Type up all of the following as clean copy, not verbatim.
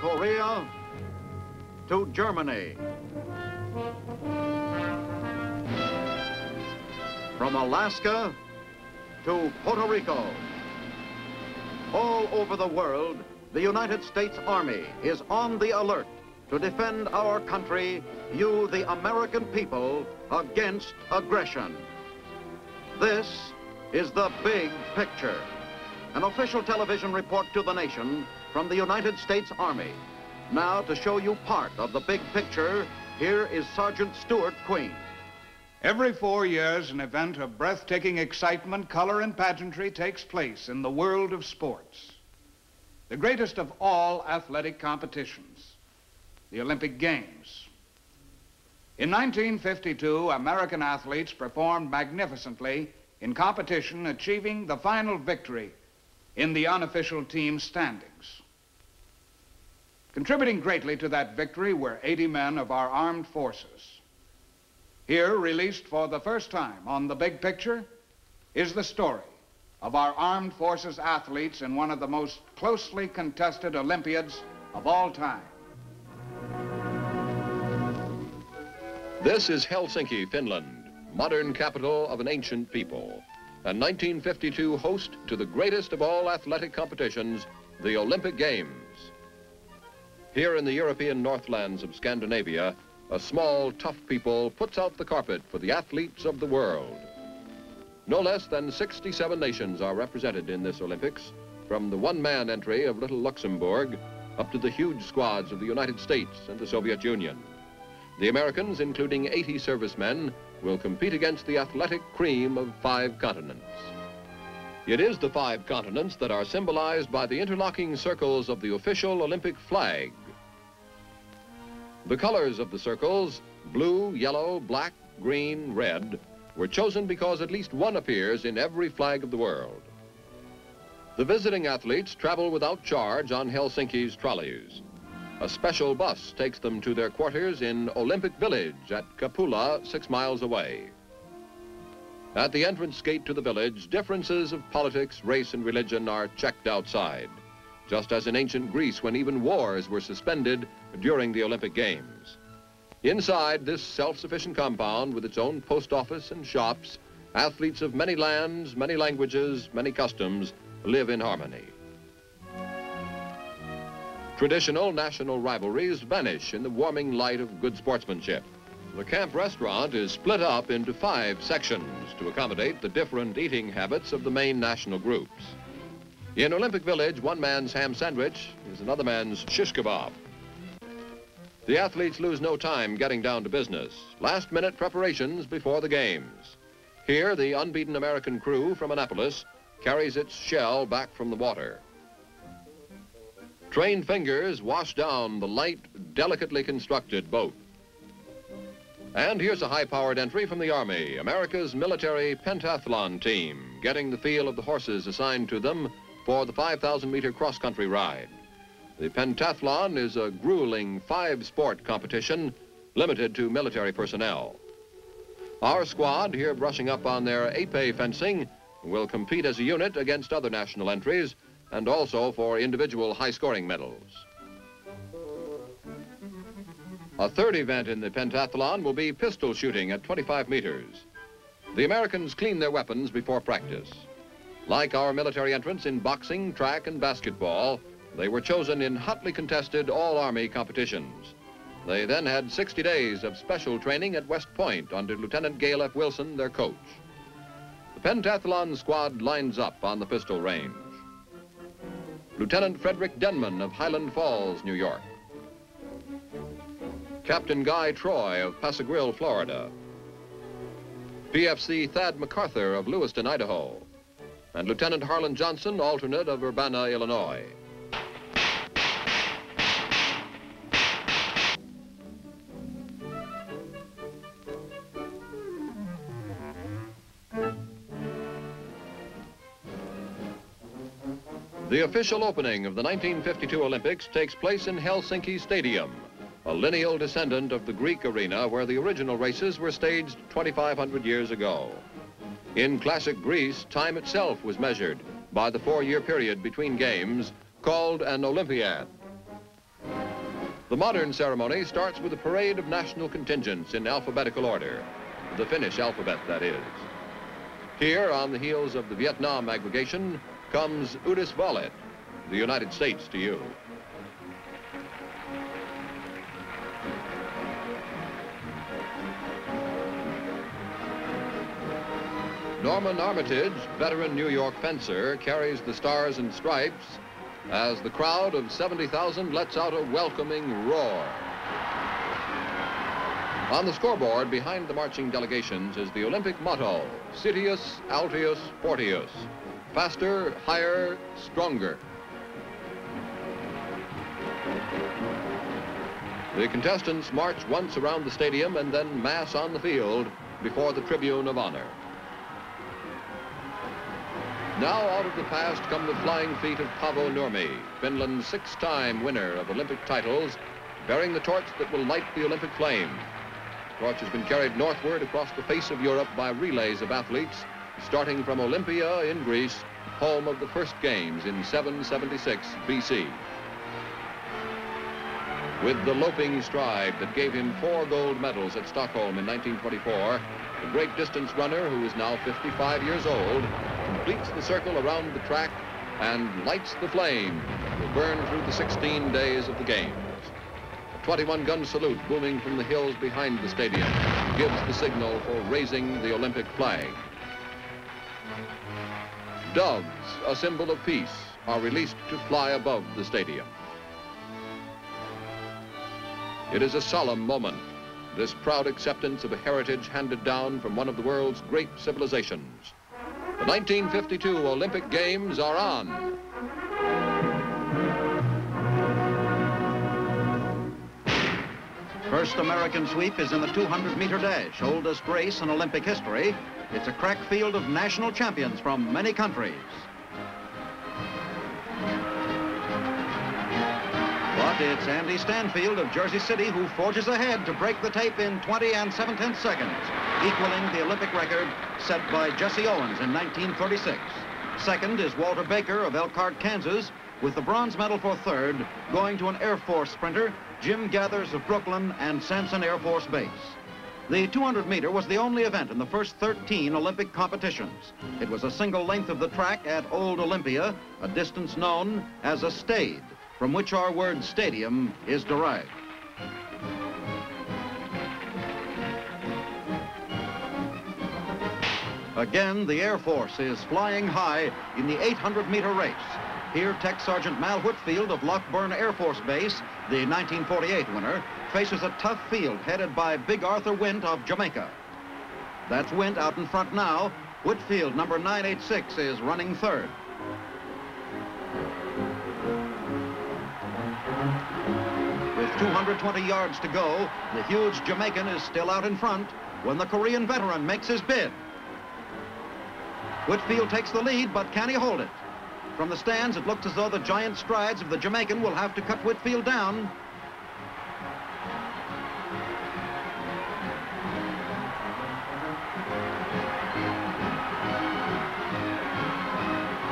Korea to Germany. From Alaska to Puerto Rico. All over the world, the United States Army is on the alert to defend our country, you, the American people, against aggression. This is the big picture. An official television report to the nation from the United States Army. Now, to show you part of the big picture, here is Sergeant Stuart Queen. Every 4 years, an event of breathtaking excitement, color, and pageantry takes place in the world of sports. The greatest of all athletic competitions, the Olympic Games. In 1952, American athletes performed magnificently in competition, achieving the final victory in the unofficial team standings. Contributing greatly to that victory were 80 men of our armed forces. Here, released for the first time on The Big Picture, is the story of our armed forces athletes in one of the most closely contested Olympiads of all time. This is Helsinki, Finland, modern capital of an ancient people, and 1952 host to the greatest of all athletic competitions, the Olympic Games. Here in the European Northlands of Scandinavia, a small, tough people puts out the carpet for the athletes of the world. No less than 67 nations are represented in this Olympics, from the one-man entry of little Luxembourg up to the huge squads of the United States and the Soviet Union. The Americans, including 80 servicemen, will compete against the athletic cream of 5 continents. It is the 5 continents that are symbolized by the interlocking circles of the official Olympic flag. The colors of the circles, blue, yellow, black, green, red, were chosen because at least one appears in every flag of the world. The visiting athletes travel without charge on Helsinki's trolleys. A special bus takes them to their quarters in Olympic Village at Kapula, 6 miles away. At the entrance gate to the village, differences of politics, race, and religion are checked outside, just as in ancient Greece when even wars were suspended during the Olympic Games. Inside this self-sufficient compound with its own post office and shops, athletes of many lands, many languages, many customs live in harmony. Traditional national rivalries vanish in the warming light of good sportsmanship. The camp restaurant is split up into 5 sections to accommodate the different eating habits of the main national groups. In Olympic Village, one man's ham sandwich is another man's shish kebab. The athletes lose no time getting down to business. Last-minute preparations before the games. Here, the unbeaten American crew from Annapolis carries its shell back from the water. Trained fingers wash down the light, delicately constructed boat. And here's a high-powered entry from the Army, America's military pentathlon team, getting the feel of the horses assigned to them for the 5,000-meter cross-country ride. The pentathlon is a grueling 5-sport competition limited to military personnel. Our squad, here brushing up on their épée fencing, will compete as a unit against other national entries and also for individual high-scoring medals. A third event in the pentathlon will be pistol shooting at 25 meters. The Americans clean their weapons before practice. Like our military entrants in boxing, track, and basketball, they were chosen in hotly contested all-Army competitions. They then had 60 days of special training at West Point under Lieutenant Gale F. Wilson, their coach. The pentathlon squad lines up on the pistol range. Lieutenant Frederick Denman of Highland Falls, New York. Captain Guy Troy of Pasagrille, Florida. PFC Thad MacArthur of Lewiston, Idaho. And Lieutenant Harlan Johnson, alternate of Urbana, Illinois. The official opening of the 1952 Olympics takes place in Helsinki Stadium, a lineal descendant of the Greek arena where the original races were staged 2,500 years ago. In classic Greece, time itself was measured by the 4-year period between games, called an Olympiad. The modern ceremony starts with a parade of national contingents in alphabetical order, the Finnish alphabet, that is. Here, on the heels of the Vietnam aggregation, comes Udisvalet, the United States to you. Norman Armitage, veteran New York fencer, carries the stars and stripes as the crowd of 70,000 lets out a welcoming roar. On the scoreboard behind the marching delegations is the Olympic motto, Citius, Altius, Fortius, faster, higher, stronger. The contestants march once around the stadium and then mass on the field before the tribune of honor. Now out of the past come the flying feet of Paavo Nurmi, Finland's 6-time winner of Olympic titles, bearing the torch that will light the Olympic flame. The torch has been carried northward across the face of Europe by relays of athletes, starting from Olympia in Greece, home of the first games in 776 BC. With the loping stride that gave him 4 gold medals at Stockholm in 1924, the great distance runner, who is now 55 years old, completes the circle around the track and lights the flame that will burn through the 16 days of the games. A 21-gun salute booming from the hills behind the stadium gives the signal for raising the Olympic flag. Doves, a symbol of peace, are released to fly above the stadium. It is a solemn moment, this proud acceptance of a heritage handed down from one of the world's great civilizations. The 1952 Olympic Games are on. First American sweep is in the 200-meter dash, oldest race in Olympic history. It's a crack field of national champions from many countries. But it's Andy Stanfield of Jersey City who forges ahead to break the tape in 20 7/10 seconds, equaling the Olympic record set by Jesse Owens in 1936. Second is Walter Baker of Elkhart, Kansas, with the bronze medal for third going to an Air Force sprinter, Jim Gathers of Brooklyn and Sampson Air Force Base. The 200-meter was the only event in the first 13 Olympic competitions. It was a single length of the track at Old Olympia, a distance known as a stade, from which our word stadium is derived. Again, the Air Force is flying high in the 800-meter race. Here, Tech Sergeant Mal Whitfield of Lockburn Air Force Base, the 1948 winner, faces a tough field headed by Big Arthur Wint of Jamaica. That's Wint out in front now. Whitfield, number 986, is running third. With 220 yards to go, the huge Jamaican is still out in front when the Korean veteran makes his bid. Whitfield takes the lead, but can he hold it? From the stands, it looks as though the giant strides of the Jamaican will have to cut Whitfield down.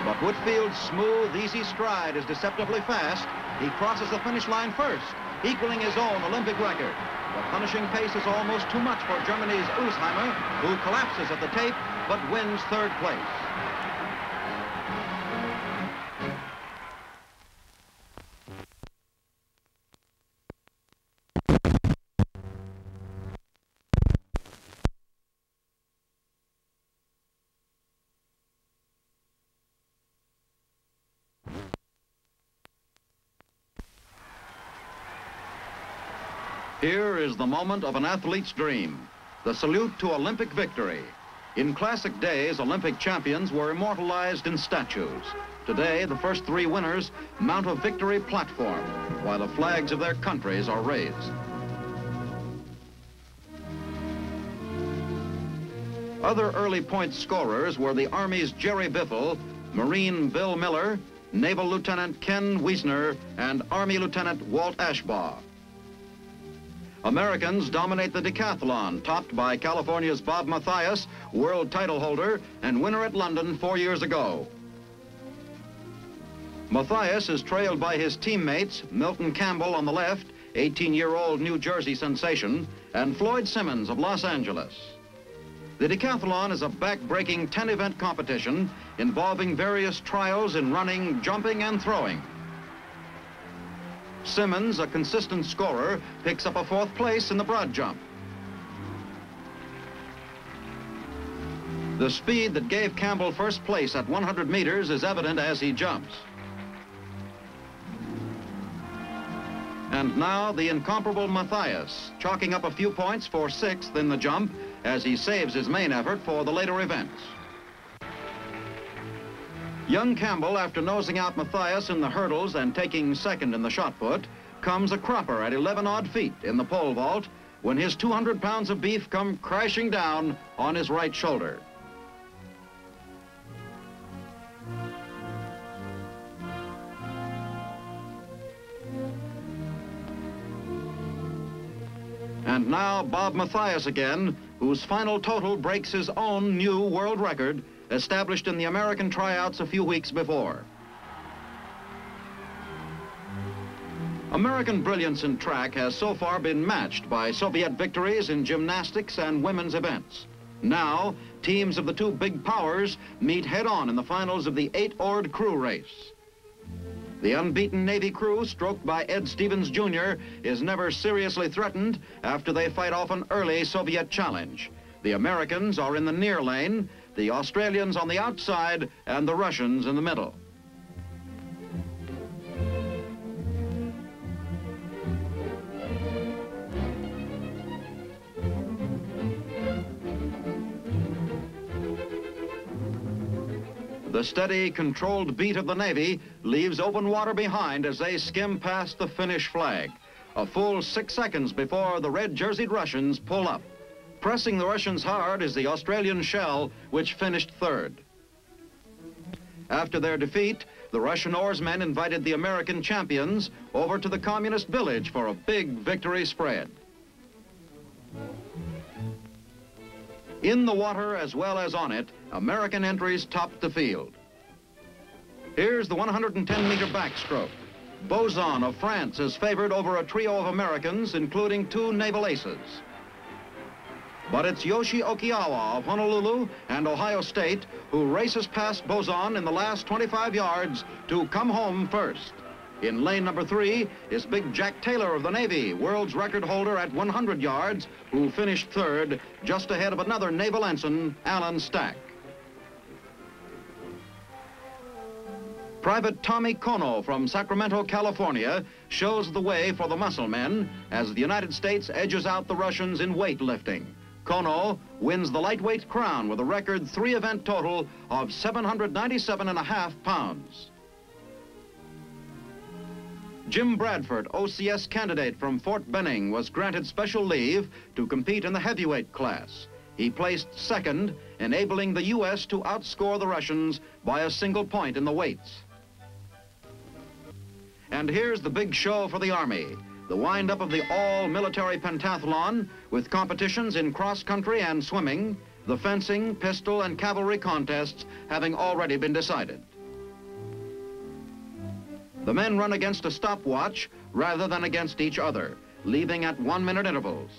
But Whitfield's smooth, easy stride is deceptively fast. He crosses the finish line first, equaling his own Olympic record. The punishing pace is almost too much for Germany's Usheimer, who collapses at the tape but wins third place. Here is the moment of an athlete's dream, the salute to Olympic victory. In classic days, Olympic champions were immortalized in statues. Today, the first 3 winners mount a victory platform while the flags of their countries are raised. Other early point scorers were the Army's Jerry Biffle, Marine Bill Miller, Naval Lieutenant Ken Wiesner, and Army Lieutenant Walt Ashbaugh. Americans dominate the decathlon, topped by California's Bob Mathias, world title holder and winner at London 4 years ago. Mathias is trailed by his teammates, Milton Campbell on the left, 18-year-old New Jersey sensation, and Floyd Simmons of Los Angeles. The decathlon is a back-breaking 10-event competition involving various trials in running, jumping, and throwing. Simmons, a consistent scorer, picks up a 4th place in the broad jump. The speed that gave Campbell first place at 100 meters is evident as he jumps. And now the incomparable Matthias, chalking up a few points for 6th in the jump as he saves his main effort for the later events. Young Campbell, after nosing out Matthias in the hurdles and taking 2nd in the shot put, comes a cropper at 11 odd feet in the pole vault when his 200 pounds of beef come crashing down on his right shoulder. And now Bob Matthias again, whose final total breaks his own new world record established in the American tryouts a few weeks before. American brilliance in track has so far been matched by Soviet victories in gymnastics and women's events. Now, teams of the 2 big powers meet head-on in the finals of the 8-oared crew race. The unbeaten Navy crew, stroked by Ed Stevens Jr., is never seriously threatened after they fight off an early Soviet challenge. The Americans are in the near lane, the Australians on the outside, and the Russians in the middle. The steady, controlled beat of the Navy leaves open water behind as they skim past the Finnish flag. A full 6 seconds before the red-jerseyed Russians pull up. Pressing the Russians hard is the Australian Shell, which finished 3rd. After their defeat, the Russian oarsmen invited the American champions over to the communist village for a big victory spread. In the water as well as on it, American entries topped the field. Here's the 110-meter backstroke. Bozon of France is favored over a trio of Americans, including 2 naval aces. But it's Yoshi Okiawa of Honolulu and Ohio State who races past Bozon in the last 25 yards to come home first. In lane number 3 is big Jack Taylor of the Navy, world's record holder at 100 yards, who finished 3rd, just ahead of another naval ensign, Alan Stack. Private Tommy Kono from Sacramento, California, shows the way for the muscle men as the United States edges out the Russians in weightlifting. Kono wins the lightweight crown with a record 3-event total of 797.5 pounds. Jim Bradford, OCS candidate from Fort Benning, was granted special leave to compete in the heavyweight class. He placed 2nd, enabling the U.S. to outscore the Russians by a single point in the weights. And here's the big show for the Army, the wind-up of the all-military pentathlon with competitions in cross-country and swimming, the fencing, pistol, and cavalry contests having already been decided. The men run against a stopwatch rather than against each other, leaving at 1-minute intervals.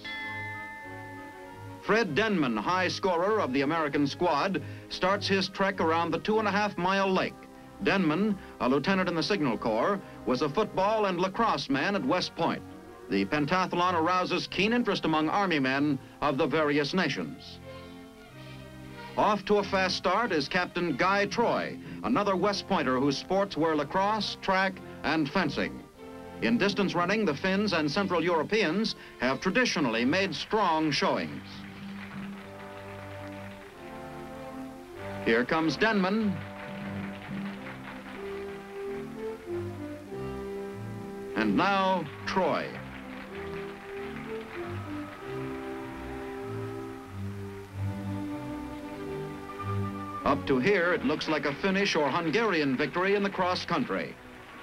Fred Denman, high scorer of the American squad, starts his trek around the 2.5-mile lake. Denman, a lieutenant in the Signal Corps, was a football and lacrosse man at West Point. The pentathlon arouses keen interest among Army men of the various nations. Off to a fast start is Captain Guy Troy, another West Pointer whose sports were lacrosse, track, and fencing. In distance running, the Finns and Central Europeans have traditionally made strong showings. Here comes Denman. And now, Troy. Up to here, it looks like a Finnish or Hungarian victory in the cross country.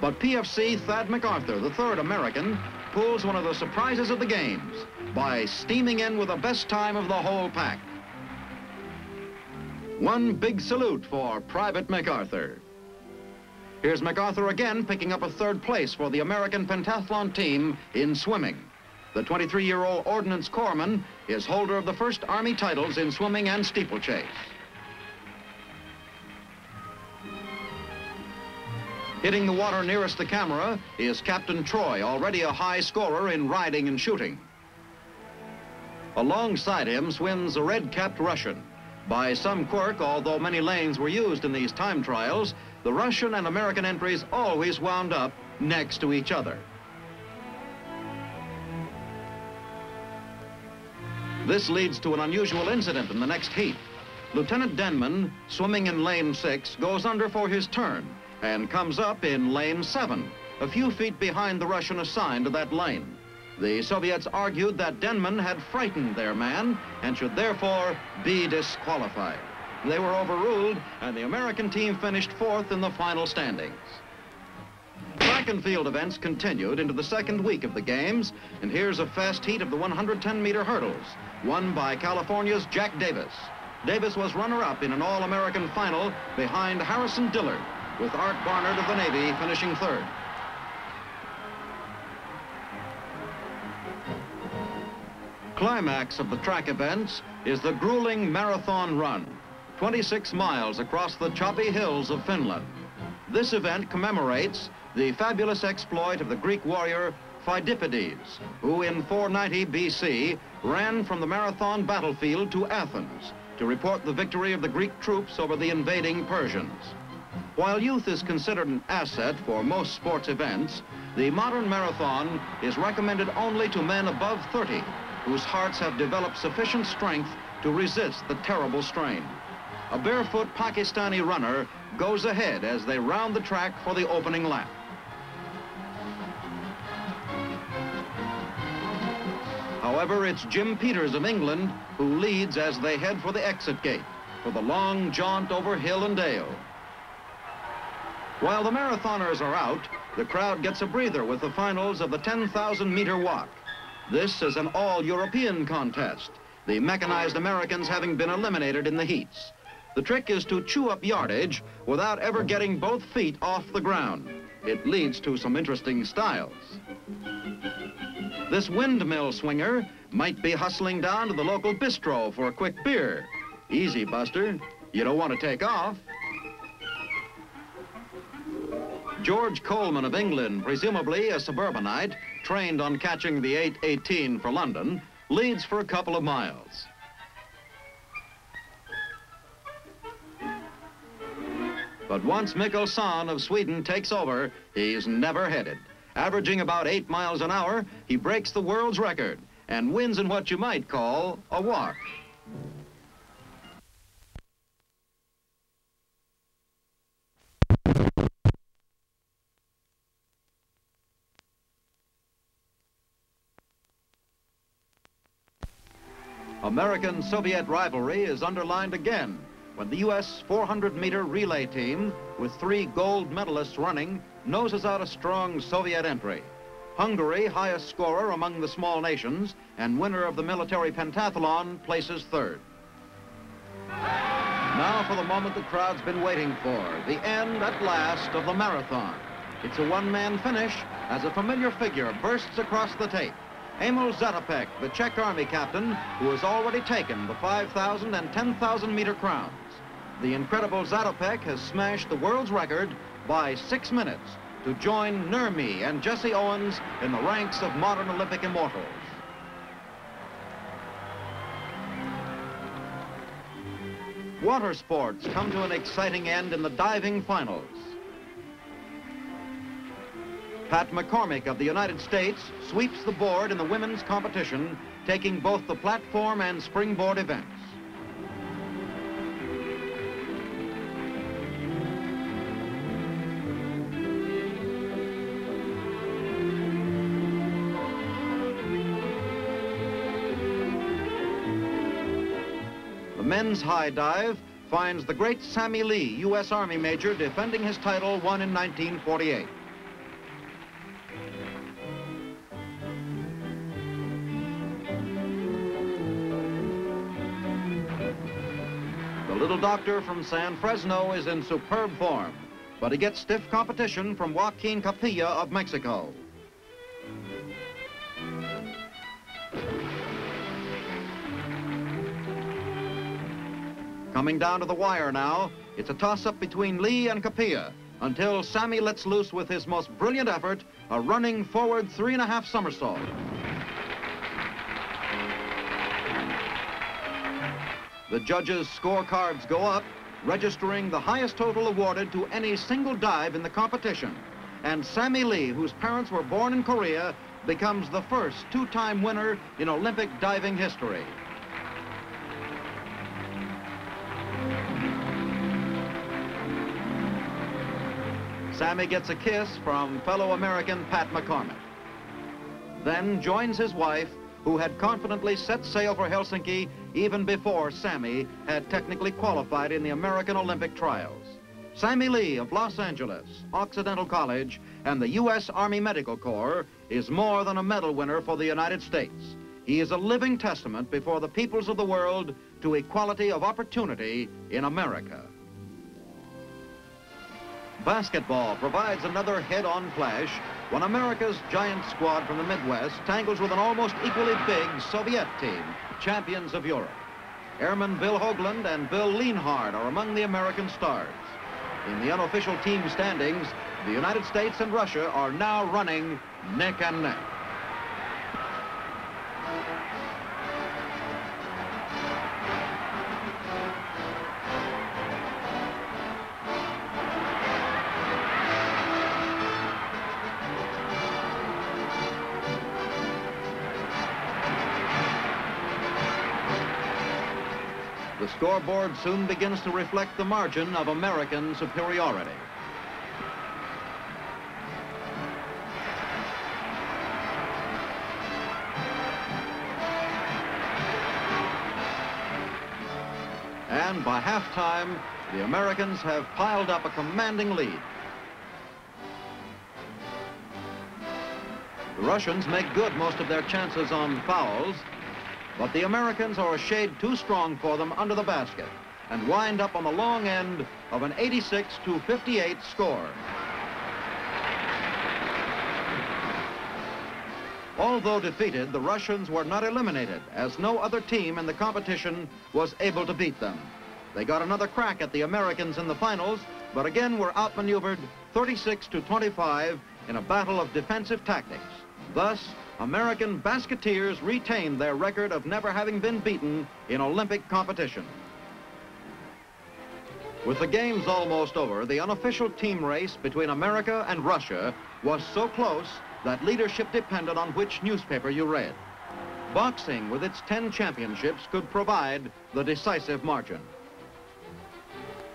But PFC Thad MacArthur, the 3rd American, pulls one of the surprises of the games by steaming in with the best time of the whole pack. One big salute for Private MacArthur. Here's MacArthur again picking up a third place for the American pentathlon team in swimming. The 23-year-old ordnance corpsman is holder of the first Army titles in swimming and steeplechase. Hitting the water nearest the camera is Captain Troy, already a high scorer in riding and shooting. Alongside him swims a red-capped Russian. By some quirk, although many lanes were used in these time trials, the Russian and American entries always wound up next to each other. This leads to an unusual incident in the next heat. Lieutenant Denman, swimming in lane 6, goes under for his turn and comes up in lane 7, a few feet behind the Russian assigned to that lane. The Soviets argued that Denman had frightened their man and should therefore be disqualified. They were overruled, and the American team finished 4th in the final standings. Track and field events continued into the second week of the games, and here's a fast heat of the 110-meter hurdles, won by California's Jack Davis. Davis was runner-up in an All-American final behind Harrison Dillard, with Art Barnard of the Navy finishing 3rd. Climax of the track events is the grueling marathon run, 26 miles across the choppy hills of Finland. This event commemorates the fabulous exploit of the Greek warrior Phidippides, who in 490 BC ran from the marathon battlefield to Athens to report the victory of the Greek troops over the invading Persians. While youth is considered an asset for most sports events, the modern marathon is recommended only to men above 30, whose hearts have developed sufficient strength to resist the terrible strain. A barefoot Pakistani runner goes ahead as they round the track for the opening lap. However, it's Jim Peters of England who leads as they head for the exit gate for the long jaunt over hill and dale. While the marathoners are out, the crowd gets a breather with the finals of the 10,000-meter walk. This is an all-European contest, the mechanized Americans having been eliminated in the heats. The trick is to chew up yardage without ever getting both feet off the ground. It leads to some interesting styles. This windmill swinger might be hustling down to the local bistro for a quick beer. Easy, Buster. You don't want to take off. George Coleman of England, presumably a suburbanite, trained on catching the 8:18 for London, leads for a couple of miles. But once Mikkelson of Sweden takes over, he's never headed. Averaging about 8 miles an hour, he breaks the world's record and wins in what you might call a walk. American-Soviet rivalry is underlined again when the U.S. 400-meter relay team, with 3 gold medalists running, noses out a strong Soviet entry. Hungary, highest scorer among the small nations and winner of the military pentathlon, places 3rd. Now for the moment the crowd's been waiting for, the end at last of the marathon. It's a one-man finish as a familiar figure bursts across the tape. Emil Zatopek, the Czech Army captain, who has already taken the 5,000 and 10,000-meter crowns. The incredible Zatopek has smashed the world's record by 6 minutes to join Nurmi and Jesse Owens in the ranks of modern Olympic immortals. Water sports come to an exciting end in the diving finals. Pat McCormick of the United States sweeps the board in the women's competition, taking both the platform and springboard events. The men's high dive finds the great Sammy Lee, U.S. Army Major, defending his title won in 1948. The little doctor from San Fresno is in superb form. but he gets stiff competition from Joaquin Capilla of Mexico. Coming down to the wire now, it's a toss-up between Lee and Capilla until Sammy lets loose with his most brilliant effort, a running forward 3.5 somersault. The judges' scorecards go up, registering the highest total awarded to any single dive in the competition. And Sammy Lee, whose parents were born in Korea, becomes the first 2-time winner in Olympic diving history. Sammy gets a kiss from fellow American Pat McCormick. Then joins his wife, who had confidently set sail for Helsinki even before Sammy had technically qualified in the American Olympic trials. Sammy Lee of Los Angeles, Occidental College, and the U.S. Army Medical Corps is more than a medal winner for the United States. He is a living testament before the peoples of the world to equality of opportunity in America. Basketball provides another head-on clash when America's giant squad from the Midwest tangles with an almost equally big Soviet team, champions of Europe. Airman Bill Hoagland and Bill Lienhard are among the American stars. In the unofficial team standings, the United States and Russia are now running neck and neck. The scoreboard soon begins to reflect the margin of American superiority. And by halftime, the Americans have piled up a commanding lead. The Russians make good most of their chances on fouls, but the Americans are a shade too strong for them under the basket and wind up on the long end of an 86-58 score. Although defeated, the Russians were not eliminated, as no other team in the competition was able to beat them. They got another crack at the Americans in the finals, but again were outmaneuvered 36-25 in a battle of defensive tactics. Thus, American basketeers retained their record of never having been beaten in Olympic competition. With the games almost over, the unofficial team race between America and Russia was so close that leadership depended on which newspaper you read. Boxing, with its 10 championships, could provide the decisive margin.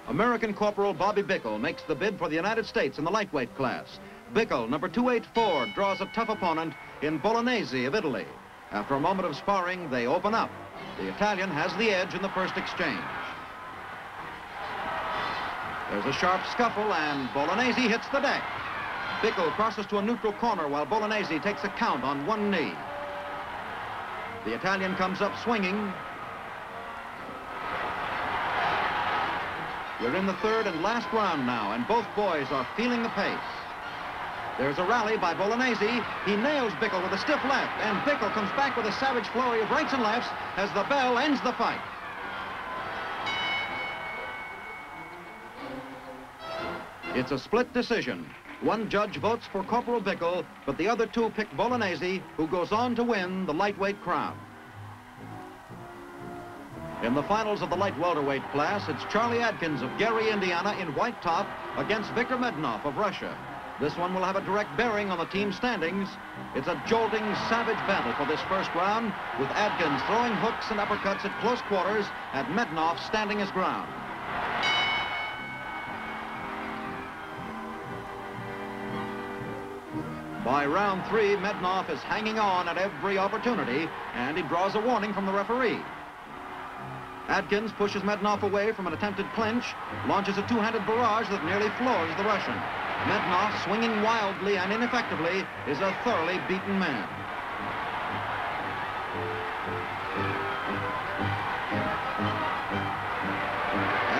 American Corporal Bobby Bickle makes the bid for the United States in the lightweight class. Bickle, number 284, draws a tough opponent in Bolognese of Italy. After a moment of sparring, they open up. The Italian has the edge in the first exchange. There's a sharp scuffle, and Bolognese hits the deck. Bickle crosses to a neutral corner while Bolognese takes a count on one knee. The Italian comes up swinging. We're in the third and last round now, and both boys are feeling the pace. There's a rally by Bolognese. He nails Bickle with a stiff left, and Bickle comes back with a savage flurry of rights and lefts as the bell ends the fight. It's a split decision. One judge votes for Corporal Bickle, but the other two pick Bolognese, who goes on to win the lightweight crown. In the finals of the light welterweight class, it's Charlie Adkins of Gary, Indiana in white top against Viktor Mednov of Russia. This one will have a direct bearing on the team standings. It's a jolting, savage battle for this first round, with Adkins throwing hooks and uppercuts at close quarters and Mednov standing his ground. By round three, Mednov is hanging on at every opportunity, and he draws a warning from the referee. Adkins pushes Mednov away from an attempted clinch, launches a two-handed barrage that nearly floors the Russian. Mednov, swinging wildly and ineffectively, is a thoroughly beaten man.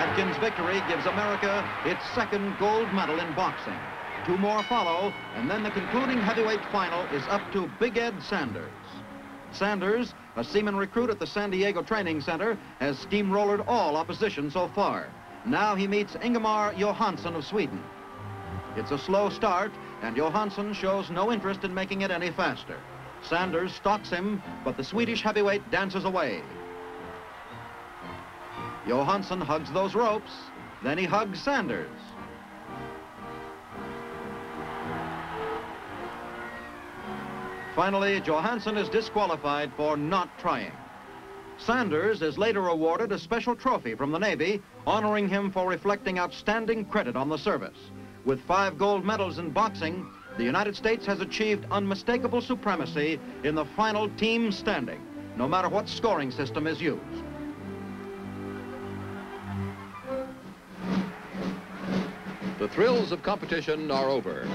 Adkins victory gives America its second gold medal in boxing. 2 more follow, and then the concluding heavyweight final is up to Big Ed Sanders. Sanders, a seaman recruit at the San Diego Training Center, has steamrollered all opposition so far. Now he meets Ingemar Johansson of Sweden. It's a slow start, and Johansson shows no interest in making it any faster. Sanders stalks him, but the Swedish heavyweight dances away. Johansson hugs those ropes, then he hugs Sanders. Finally, Johansson is disqualified for not trying. Sanders is later awarded a special trophy from the Navy, honoring him for reflecting outstanding credit on the service. With 5 gold medals in boxing, the United States has achieved unmistakable supremacy in the final team standing, no matter what scoring system is used. The thrills of competition are over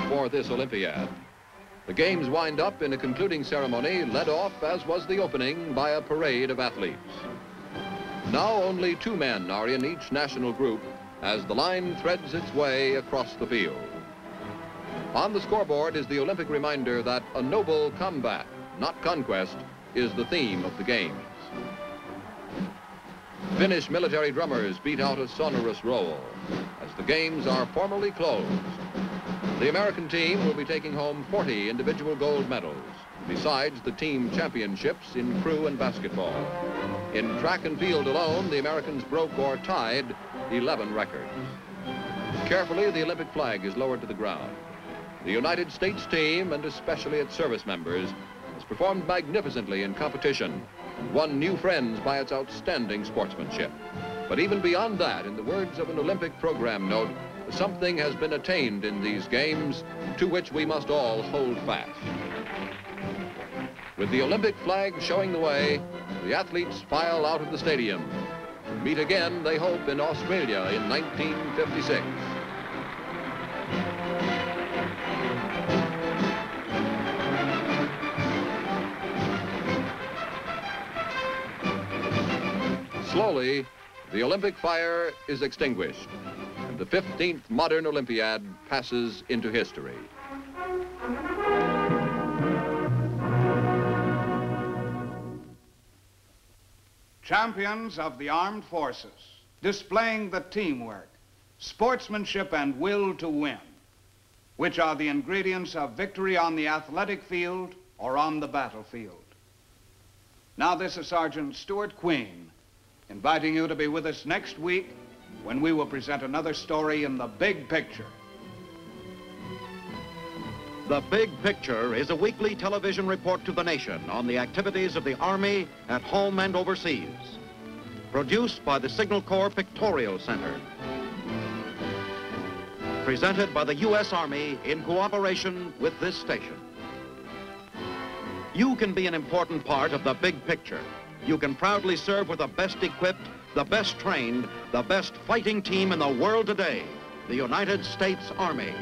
for this Olympiad. The games wind up in a concluding ceremony led off, as was the opening, by a parade of athletes. Now only 2 men are in each national group as the line threads its way across the field. On the scoreboard is the Olympic reminder that a noble combat, not conquest, is the theme of the games. Finnish military drummers beat out a sonorous roll as the games are formally closed. The American team will be taking home 40 individual gold medals, besides the team championships in crew and basketball. In track and field alone, the Americans broke or tied 11 records. Carefully, the Olympic flag is lowered to the ground. The United States team, and especially its service members, has performed magnificently in competition and won new friends by its outstanding sportsmanship. But even beyond that, in the words of an Olympic program note, something has been attained in these games to which we must all hold fast. With the Olympic flag showing the way, the athletes file out of the stadium. Meet again, they hope, in Australia in 1956. Slowly, the Olympic fire is extinguished, and the 15th modern Olympiad passes into history. Champions of the armed forces, displaying the teamwork, sportsmanship, and will to win, which are the ingredients of victory on the athletic field or on the battlefield. Now, this is Sergeant Stuart Queen, inviting you to be with us next week when we will present another story in the Big Picture. The Big Picture is a weekly television report to the nation on the activities of the Army at home and overseas. Produced by the Signal Corps Pictorial Center. Presented by the U.S. Army in cooperation with this station. You can be an important part of the Big Picture. You can proudly serve with the best equipped, the best trained, the best fighting team in the world today, the United States Army.